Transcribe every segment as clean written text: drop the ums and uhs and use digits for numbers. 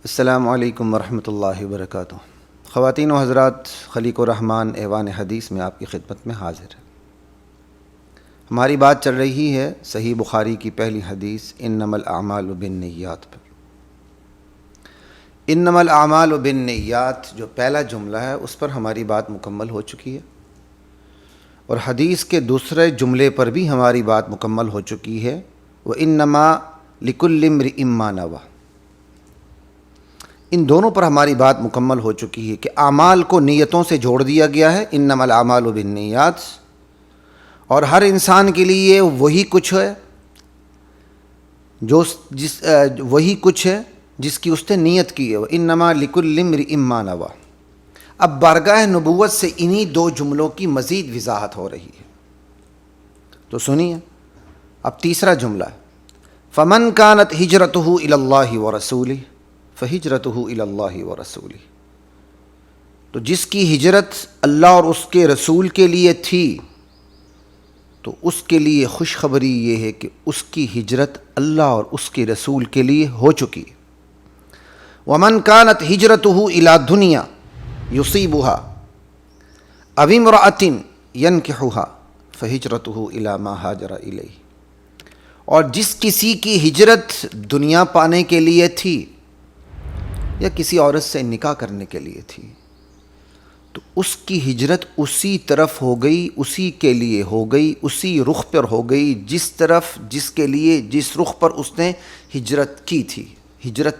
السلام علیکم ورحمۃ اللہ وبرکاتہ۔ خواتین و حضرات، خلیق الرحمن ایوان حدیث میں آپ کی خدمت میں حاضر ہے۔ ہماری بات چل رہی ہے صحیح بخاری کی پہلی حدیث انما الاعمال بالنیات پر۔ انما الاعمال بالنیات جو پہلا جملہ ہے اس پر ہماری بات مکمل ہو چکی ہے، اور حدیث کے دوسرے جملے پر بھی ہماری بات مکمل ہو چکی ہے، وانما لکل امرئ ما نویٰ۔ ان دونوں پر ہماری بات مکمل ہو چکی ہے کہ اعمال کو نیتوں سے جوڑ دیا گیا ہے، انما الاعمال بالنیات، اور ہر انسان کے لیے وہی کچھ ہے جس کی اس نے نیت کی ہے، انما لکل امرئ ما نویٰ۔ اب بارگاہ نبوت سے انہی دو جملوں کی مزید وضاحت ہو رہی ہے، تو سنیے۔ اب تیسرا جملہ ہے فمن كانت ہجرتہ الی اللہ ورسولہ فہجرتہ الی اللہ ورسولہ۔ تو جس کی ہجرت اللہ اور اس کے رسول کے لیے تھی، تو اس کے لیے خوشخبری یہ ہے کہ اس کی ہجرت اللہ اور اس کے رسول کے لیے ہو چکی ہے۔ ومن كانت ہجرتہ الی دنیا یصیبها او امرأۃ ینکحها فہجرتہ الی ما ہاجر الیہ۔ اور جس کسی کی ہجرت دنیا پانے کے لیے تھی یا کسی عورت سے نکاح کرنے کے لیے تھی، تو اس کی ہجرت اسی طرف ہو گئی، اسی کے لیے ہو گئی، اسی رخ پر ہو گئی جس رخ پر اس نے ہجرت کی تھی، ہجرت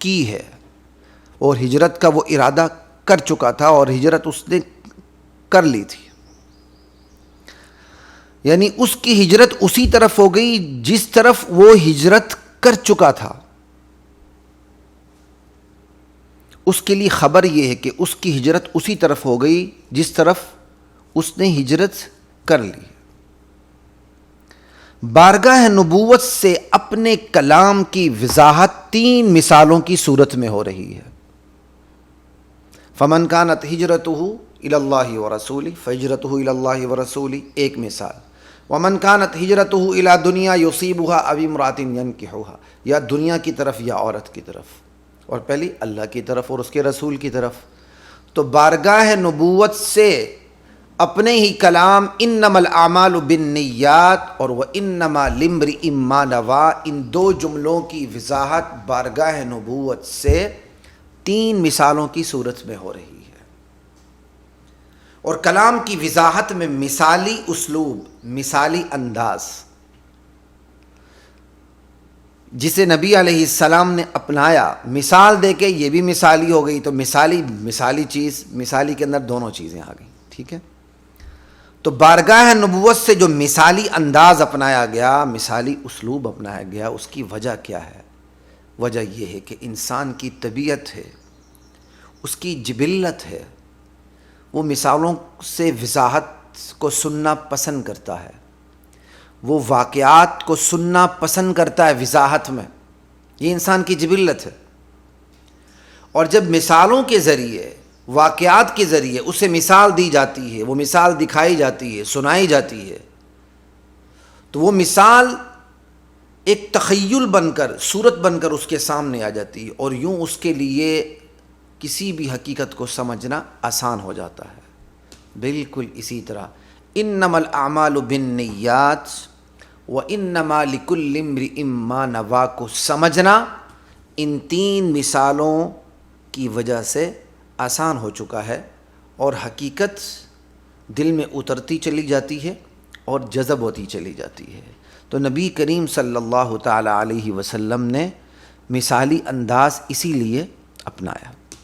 کی ہے، اور ہجرت کا وہ ارادہ کر چکا تھا، اور ہجرت اس نے کر لی تھی۔ یعنی اس کی ہجرت اسی طرف ہو گئی جس طرف وہ ہجرت کر چکا تھا۔ اس کے لیے خبر یہ ہے کہ اس کی ہجرت اسی طرف ہو گئی جس طرف اس نے ہجرت کر لی۔ بارگاہ نبوت سے اپنے کلام کی وضاحت تین مثالوں کی صورت میں ہو رہی ہے۔ فمن كانت ہجرتہ الی اللہ ورسولہ فہجرتہ الی اللہ ورسولہ، ایک مثال۔ ومن كانت ہجرتہ الی دنیا یصیبها او امرأۃ ینکحها، یا دنیا کی طرف یا عورت کی طرف، اور پہلی اللہ کی طرف اور اس کے رسول کی طرف۔ تو بارگاہ نبوت سے اپنے ہی کلام انما الاعمال بالنیات اور وانما لامرئ ما نویٰ، ان دو جملوں کی وضاحت بارگاہ نبوت سے تین مثالوں کی صورت میں ہو رہی ہے۔ اور کلام کی وضاحت میں مثالی اسلوب، مثالی انداز جسے نبی علیہ السلام نے اپنایا، مثال دے کے یہ بھی مثالی ہو گئی، تو مثالی چیز، مثالی کے اندر دونوں چیزیں آ گئیں، ٹھیک ہے۔ تو بارگاہ نبوت سے جو مثالی انداز اپنایا گیا، مثالی اسلوب اپنایا گیا، اس کی وجہ کیا ہے؟ وجہ یہ ہے کہ انسان کی طبیعت ہے، اس کی جبلت ہے، وہ مثالوں سے وضاحت کو سننا پسند کرتا ہے، وہ واقعات کو سننا پسند کرتا ہے وضاحت میں، یہ انسان کی جبلت ہے۔ اور جب مثالوں کے ذریعے، واقعات کے ذریعے اسے مثال دی جاتی ہے، وہ مثال دکھائی جاتی ہے، سنائی جاتی ہے، تو وہ مثال ایک تخیل بن کر، صورت بن کر اس کے سامنے آ جاتی ہے، اور یوں اس کے لیے کسی بھی حقیقت کو سمجھنا آسان ہو جاتا ہے۔ بالکل اسی طرح انما الاعمال بالنیات وانما لکل امرئ ما نویٰ کو سمجھنا ان تین مثالوں کی وجہ سے آسان ہو چکا ہے، اور حقیقت دل میں اترتی چلی جاتی ہے اور جذب ہوتی چلی جاتی ہے۔ تو نبی کریم صلی اللہ تعالی علیہ وسلم نے مثالی انداز اسی لیے اپنایا۔